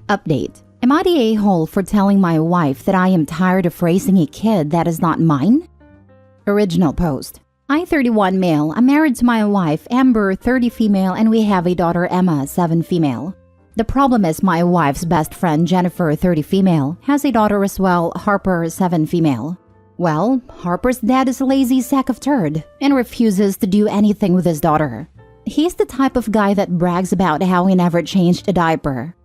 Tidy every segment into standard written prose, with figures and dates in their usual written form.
Update. Am I the a-hole for telling my wife that I am tired of raising a kid that is not mine? Original post. I, 31 male, am married to my wife, Amber, 30 female, and we have a daughter, Emma, 7 female. The problem is my wife's best friend, Jennifer, 30 female, has a daughter as well, Harper, 7 female. Well, Harper's dad is a lazy sack of turd and refuses to do anything with his daughter. He's the type of guy that brags about how he never changed a diaper.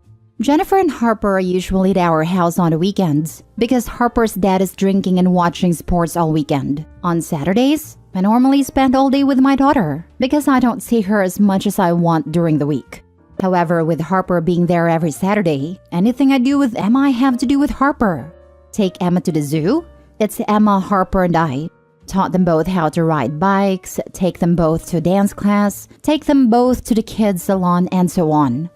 Jennifer and Harper are usually at our house on the weekends because Harper's dad is drinking and watching sports all weekend. On Saturdays, I normally spend all day with my daughter because I don't see her as much as I want during the week. However, with Harper being there every Saturday, anything I do with Emma I have to do with Harper. Take Emma to the zoo? It's Emma, Harper, and I. Taught them both how to ride bikes, take them both to dance class, take them both to the kids' salon, and so on.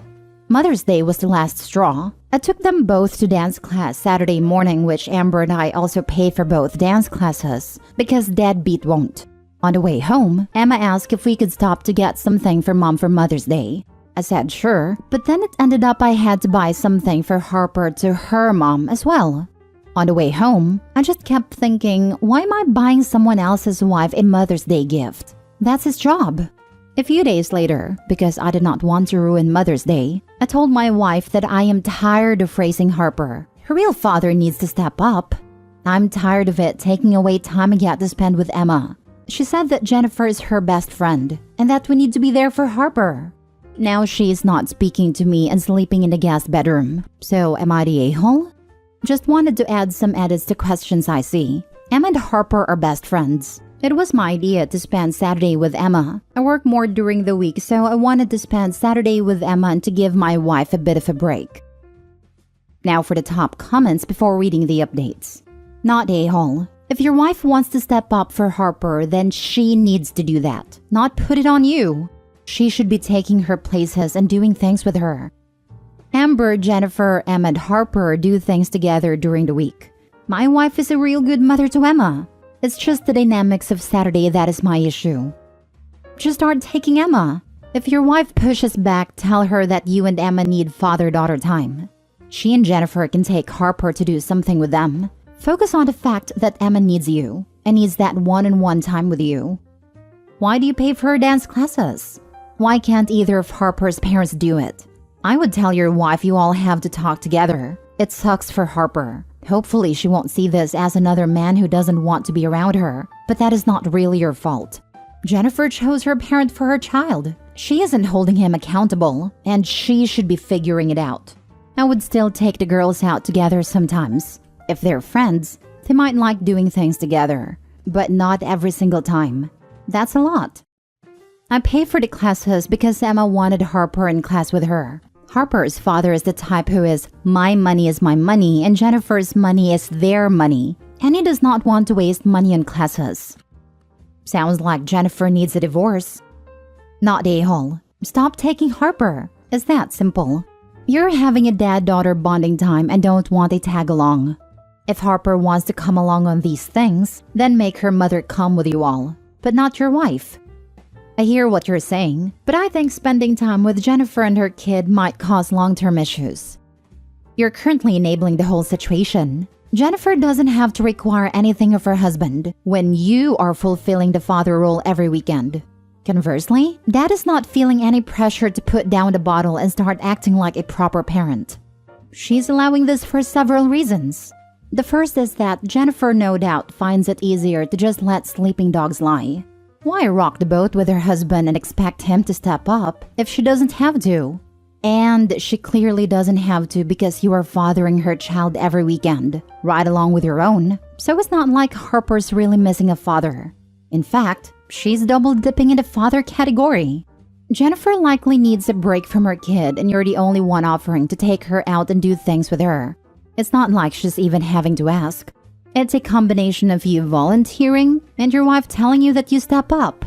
Mother's Day was the last straw. I took them both to dance class Saturday morning, which Amber and I also pay for both dance classes because Deadbeat won't. On the way home, Emma asked if we could stop to get something for Mom for Mother's Day. I said sure, but then it ended up I had to buy something for Harper to her mom as well. On the way home, I just kept thinking, why am I buying someone else's wife a Mother's Day gift? That's his job. A few days later, because I did not want to ruin Mother's Day, I told my wife that I am tired of raising Harper. Her real father needs to step up. I'm tired of it taking away time I get to spend with Emma. She said that Jennifer is her best friend and that we need to be there for Harper. Now she is not speaking to me and sleeping in the guest bedroom. So am I the a-hole? Just wanted to add some edits to questions I see. Emma and Harper are best friends. It was my idea to spend Saturday with Emma. I work more during the week, so I wanted to spend Saturday with Emma and to give my wife a bit of a break. Now for the top comments before reading the updates. Not a-hole. If your wife wants to step up for Harper, then she needs to do that, not put it on you. She should be taking her places and doing things with her. Amber, Jennifer, Emma, and Harper do things together during the week. My wife is a real good mother to Emma. It's just the dynamics of Saturday that is my issue. Just start taking Emma. If your wife pushes back, tell her that you and Emma need father-daughter time. She and Jennifer can take Harper to do something with them. Focus on the fact that Emma needs you and needs that one-on-one time with you. Why do you pay for her dance classes? Why can't either of Harper's parents do it? I would tell your wife you all have to talk together. It sucks for Harper. Hopefully she won't see this as another man who doesn't want to be around her, but that is not really your fault. Jennifer chose her parent for her child. She isn't holding him accountable, and she should be figuring it out. I would still take the girls out together sometimes. If they're friends, they might like doing things together, but not every single time. That's a lot. I pay for the classes because Emma wanted Harper in class with her. Harper's father is the type who is, my money is my money, and Jennifer's money is their money, and he does not want to waste money on classes. Sounds like Jennifer needs a divorce. Not a-hole. Stop taking Harper. It's that simple. You're having a dad-daughter bonding time and don't want a tag-along. If Harper wants to come along on these things, then make her mother come with you all, but not your wife. I hear what you're saying, but I think spending time with Jennifer and her kid might cause long-term issues. You're currently enabling the whole situation. Jennifer doesn't have to require anything of her husband when you are fulfilling the father role every weekend. Conversely, Dad is not feeling any pressure to put down the bottle and start acting like a proper parent. She's allowing this for several reasons. The first is that Jennifer no doubt finds it easier to just let sleeping dogs lie. Why rock the boat with her husband and expect him to step up if she doesn't have to? And she clearly doesn't have to because you are fathering her child every weekend, right along with your own. So it's not like Harper's really missing a father. In fact, she's double dipping in the father category. Jennifer likely needs a break from her kid and you're the only one offering to take her out and do things with her. It's not like she's even having to ask. It's a combination of you volunteering and your wife telling you that you step up.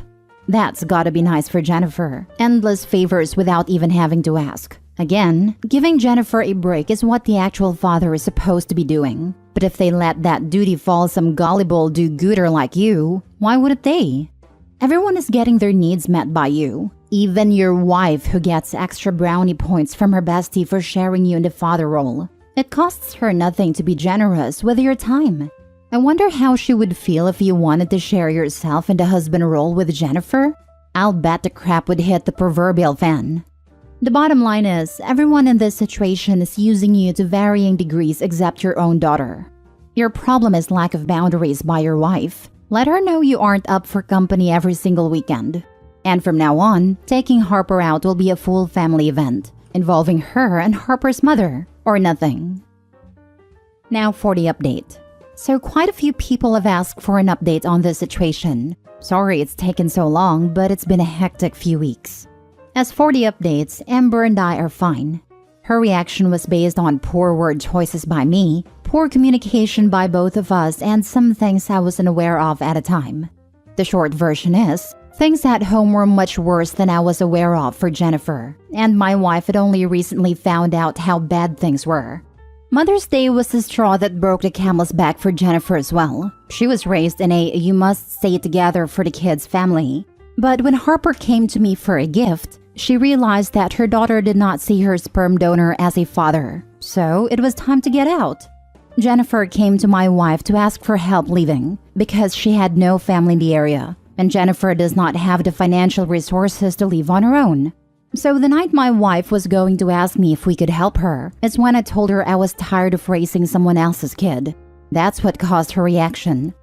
That's gotta be nice for Jennifer. Endless favors without even having to ask. Again, giving Jennifer a break is what the actual father is supposed to be doing. But if they let that duty fall some gullible do-gooder like you, why wouldn't they? Everyone is getting their needs met by you. Even your wife, who gets extra brownie points from her bestie for sharing you in the father role. It costs her nothing to be generous with your time. I wonder how she would feel if you wanted to share yourself in the husband role with Jennifer. I'll bet the crap would hit the proverbial fan. The bottom line is, everyone in this situation is using you to varying degrees except your own daughter. Your problem is lack of boundaries by your wife. Let her know you aren't up for company every single weekend. And from now on, taking Harper out will be a full family event, involving her and Harper's mother, or nothing. Now for the update. So quite a few people have asked for an update on this situation. Sorry it's taken so long, but it's been a hectic few weeks. As for the updates, Amber and I are fine. Her reaction was based on poor word choices by me, poor communication by both of us, and some things I wasn't aware of at a time. The short version is, things at home were much worse than I was aware of for Jennifer, and my wife had only recently found out how bad things were. Mother's Day was the straw that broke the camel's back for Jennifer as well. She was raised in a you must stay together for the kids family. But when Harper came to me for a gift, she realized that her daughter did not see her sperm donor as a father. So it was time to get out. Jennifer came to my wife to ask for help leaving because she had no family in the area, and Jennifer does not have the financial resources to leave on her own. So the night my wife was going to ask me if we could help her is when I told her I was tired of raising someone else's kid. That's what caused her reaction.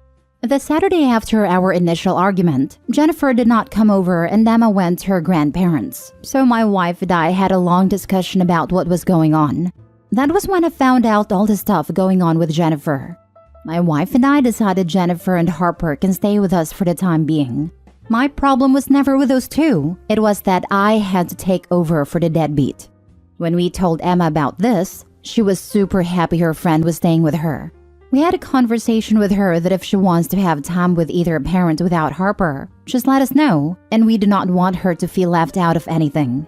The Saturday after our initial argument, Jennifer did not come over and Emma went to her grandparents. So my wife and I had a long discussion about what was going on. That was when I found out all the stuff going on with Jennifer. My wife and I decided Jennifer and Harper can stay with us for the time being. My problem was never with those two. It was that I had to take over for the deadbeat. When we told Emma about this, she was super happy her friend was staying with her. We had a conversation with her that if she wants to have time with either parent without Harper, just let us know, and we do not want her to feel left out of anything.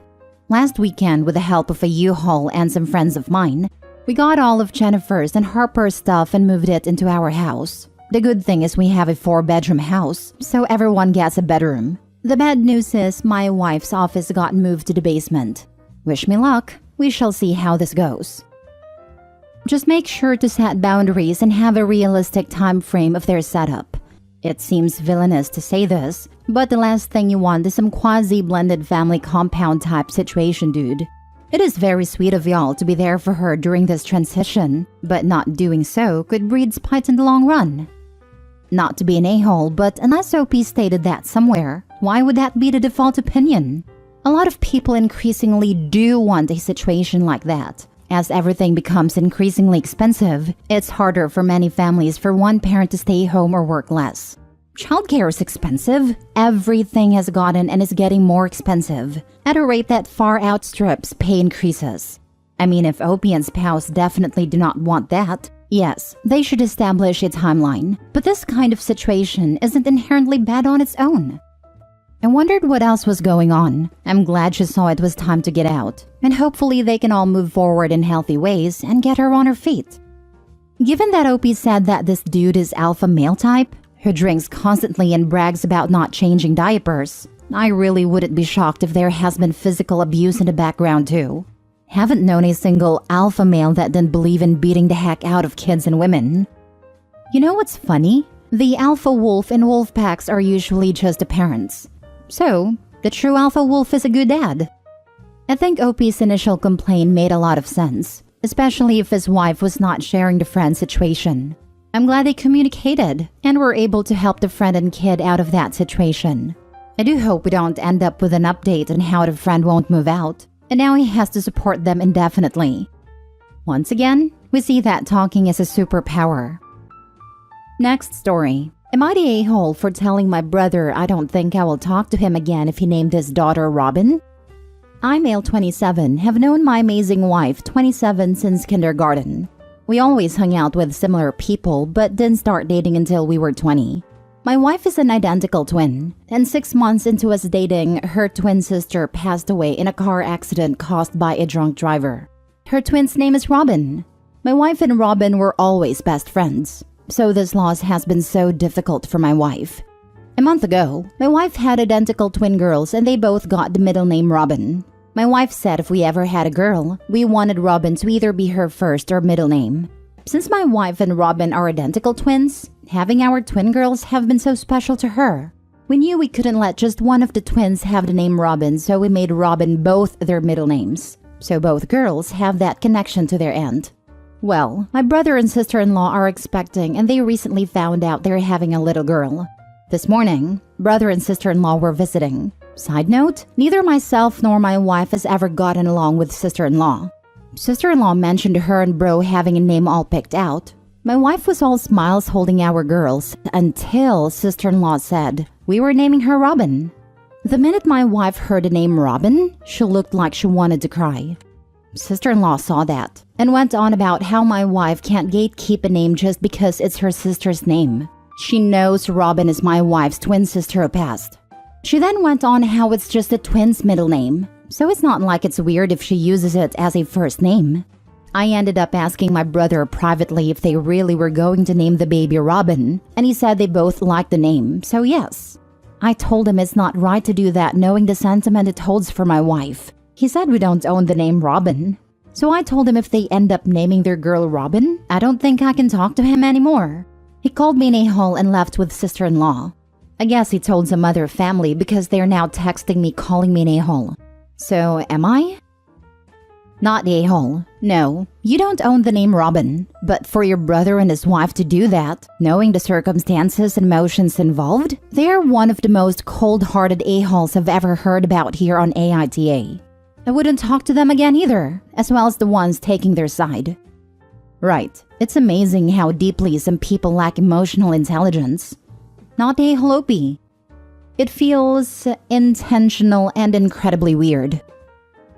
Last weekend, with the help of a U-Haul and some friends of mine, we got all of Jennifer's and Harper's stuff and moved it into our house. The good thing is we have a 4-bedroom house, so everyone gets a bedroom. The bad news is my wife's office got moved to the basement. Wish me luck. We shall see how this goes. Just make sure to set boundaries and have a realistic time frame of their setup. It seems villainous to say this, but the last thing you want is some quasi-blended family compound type situation, dude. It is very sweet of y'all to be there for her during this transition, but not doing so could breed spite in the long run. Not to be an a-hole, but unless OP stated that somewhere, why would that be the default opinion? A lot of people increasingly do want a situation like that. As everything becomes increasingly expensive, it's harder for many families for one parent to stay home or work less. Childcare is expensive. Everything has gotten and is getting more expensive, at a rate that far outstrips pay increases. I mean, if OP and spouse definitely do not want that, yes, they should establish a timeline, but this kind of situation isn't inherently bad on its own. I wondered what else was going on. I'm glad she saw it was time to get out, and hopefully they can all move forward in healthy ways and get her on her feet. Given that OP said that this dude is alpha male type, who drinks constantly and brags about not changing diapers, I really wouldn't be shocked if there has been physical abuse in the background too. Haven't known a single alpha male that didn't believe in beating the heck out of kids and women. You know what's funny? The alpha wolf in wolf packs are usually just the parents. So, the true alpha wolf is a good dad. I think OP's initial complaint made a lot of sense, especially if his wife was not sharing the friend's situation. I'm glad they communicated and were able to help the friend and kid out of that situation. I do hope we don't end up with an update on how the friend won't move out, and now he has to support them indefinitely. Once again, we see that talking is a superpower. Next story. Am I the a-hole for telling my brother I don't think I will talk to him again if he named his daughter Robin? I, male 27, have known my amazing wife, 27, since kindergarten. We always hung out with similar people, but didn't start dating until we were 20. My wife is an identical twin, and 6 months into us dating, her twin sister passed away in a car accident caused by a drunk driver. Her twin's name is Robin. My wife and Robin were always best friends, so this loss has been so difficult for my wife. A month ago, my wife had identical twin girls and they both got the middle name Robin. My wife said if we ever had a girl, we wanted Robin to either be her first or middle name. Since my wife and Robin are identical twins, having our twin girls have been so special to her. We knew we couldn't let just one of the twins have the name Robin, so we made Robin both their middle names. So both girls have that connection to their aunt. Well, my brother and sister-in-law are expecting and they recently found out they're having a little girl. This morning, brother and sister-in-law were visiting. Side note, neither myself nor my wife has ever gotten along with sister-in-law. Sister-in-law mentioned her and bro having a name all picked out. My wife was all smiles holding our girls until sister-in-law said, we were naming her Robin. The minute my wife heard the name Robin, she looked like she wanted to cry. Sister-in-law saw that and went on about how my wife can't gatekeep a name just because it's her sister's name. She knows Robin is my wife's twin sister who passed. She then went on how it's just a twin's middle name, so it's not like it's weird if she uses it as a first name. I ended up asking my brother privately if they really were going to name the baby Robin, and he said they both liked the name, so yes. I told him it's not right to do that knowing the sentiment it holds for my wife. He said we don't own the name Robin. So I told him if they end up naming their girl Robin, I don't think I can talk to him anymore. He called me an a-hole and left with sister-in-law. I guess he told some other family because they're now texting me calling me an a-hole. So am I? Not the a-hole. No, you don't own the name Robin. But for your brother and his wife to do that, knowing the circumstances and emotions involved, they are one of the most cold-hearted a-holes I've ever heard about here on AITA. I wouldn't talk to them again either, as well as the ones taking their side. Right, it's amazing how deeply some people lack emotional intelligence. Not a jalopy. It feels intentional and incredibly weird.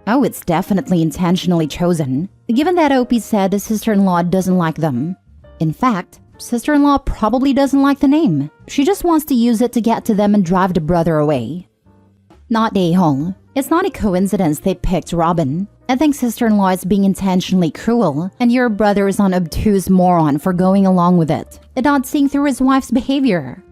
Oh, it's definitely intentionally chosen, given that Opie said the sister-in-law doesn't like them. In fact, sister-in-law probably doesn't like the name. She just wants to use it to get to them and drive the brother away. Not a-hole. It's not a coincidence they picked Robin. I think sister-in-law is being intentionally cruel, and your brother is an obtuse moron for going along with it and not seeing through his wife's behavior.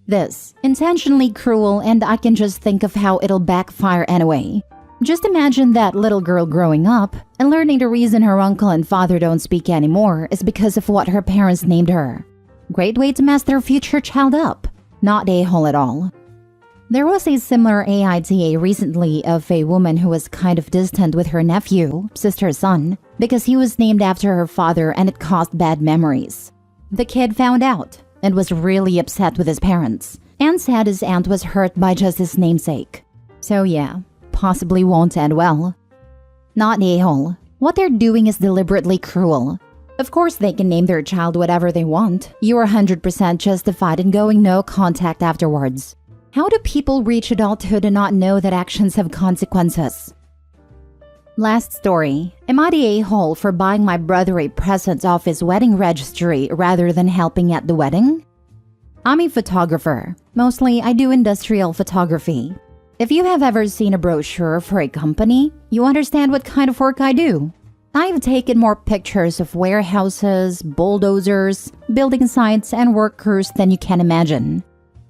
This, intentionally cruel, and I can just think of how it'll backfire anyway. Just imagine that little girl growing up and learning the reason her uncle and father don't speak anymore is because of what her parents named her. Great way to mess their future child up. Not a-hole at all. There was a similar AITA recently of a woman who was kind of distant with her nephew, sister's son, because he was named after her father and it caused bad memories. The kid found out and was really upset with his parents and said his aunt was hurt by just his namesake. So yeah, possibly won't end well. Not a-hole. What they're doing is deliberately cruel. Of course they can name their child whatever they want. You are 100% justified in going no contact afterwards. How do people reach adulthood and not know that actions have consequences? Last story. Am I the a-hole for buying my brother a present off his wedding registry rather than helping at the wedding? I'm a photographer. Mostly, I do industrial photography. If you have ever seen a brochure for a company, you understand what kind of work I do. I've taken more pictures of warehouses, bulldozers, building sites, and workers than you can imagine.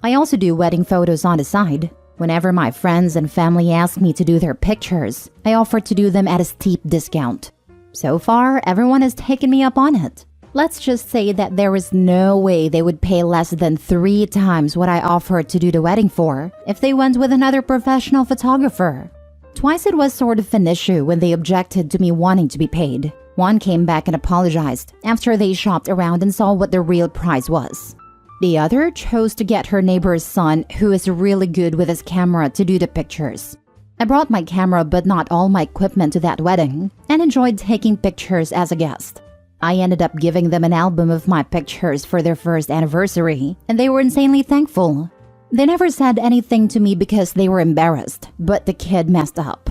I also do wedding photos on the side. Whenever my friends and family ask me to do their pictures, I offer to do them at a steep discount. So far, everyone has taken me up on it. Let's just say that there is no way they would pay less than 3 times what I offered to do the wedding for if they went with another professional photographer. Twice it was sort of an issue when they objected to me wanting to be paid. One came back and apologized after they shopped around and saw what the real price was. The other chose to get her neighbor's son, who is really good with his camera, to do the pictures. I brought my camera but not all my equipment to that wedding and enjoyed taking pictures as a guest. I ended up giving them an album of my pictures for their first anniversary, and they were insanely thankful. They never said anything to me because they were embarrassed, but the kid messed up.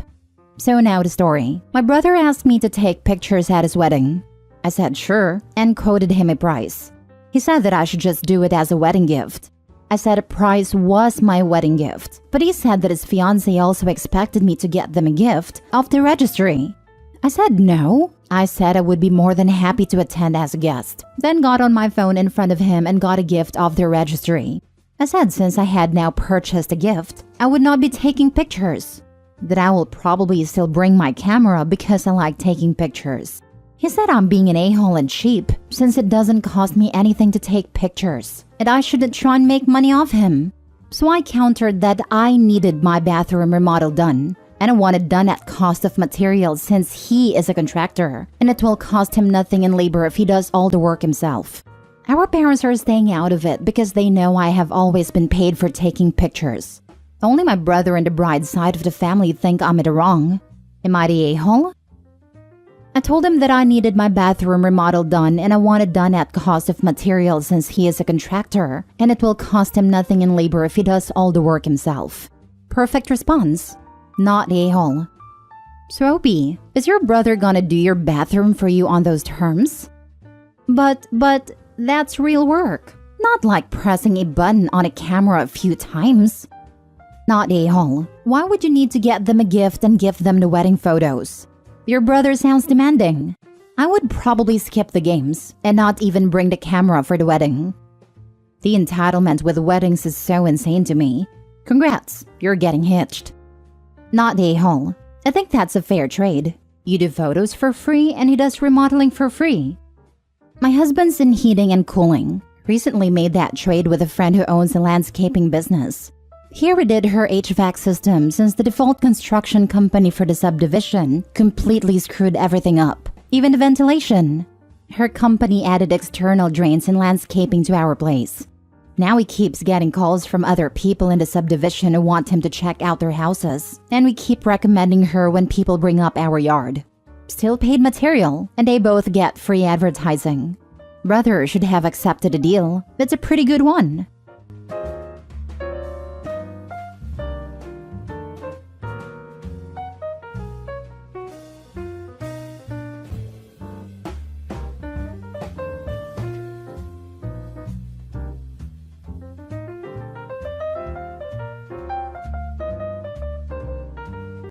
So now the story. My brother asked me to take pictures at his wedding. I said sure and quoted him a price. He said that I should just do it as a wedding gift. I said a price was my wedding gift, but he said that his fiancé also expected me to get them a gift off the registry. I said no. I said I would be more than happy to attend as a guest, then got on my phone in front of him and got a gift off the registry. I said since I had now purchased a gift, I would not be taking pictures. That I will probably still bring my camera because I like taking pictures. He said I'm being an a-hole and cheap since it doesn't cost me anything to take pictures, and I shouldn't try and make money off him. So I countered that I needed my bathroom remodel done, and I want it done at cost of materials since he is a contractor, and it will cost him nothing in labor if he does all the work himself. Our parents are staying out of it because they know I have always been paid for taking pictures. Only my brother and the bride's side of the family think I'm in the wrong. Am I the a-hole? I told him that I needed my bathroom remodel done and I want it done at cost of materials since he is a contractor, and it will cost him nothing in labor if he does all the work himself. Perfect response. Not the a-hole. So Opie, is your brother gonna do your bathroom for you on those terms? But that's real work. Not like pressing a button on a camera a few times. Not a-hole. Why would you need to get them a gift and give them the wedding photos? Your brother sounds demanding. I would probably skip the games and not even bring the camera for the wedding. The entitlement with weddings is so insane to me. Congrats, you're getting hitched. Not the a-hole. I think that's a fair trade. You do photos for free and he does remodeling for free. My husband's in heating and cooling. Recently made that trade with a friend who owns a landscaping business. He redid her HVAC system since the default construction company for the subdivision completely screwed everything up, even the ventilation. Her company added external drains and landscaping to our place. Now he keeps getting calls from other people in the subdivision who want him to check out their houses, and we keep recommending her when people bring up our yard. Still paid material, and they both get free advertising. Brother should have accepted a deal. It's a pretty good one.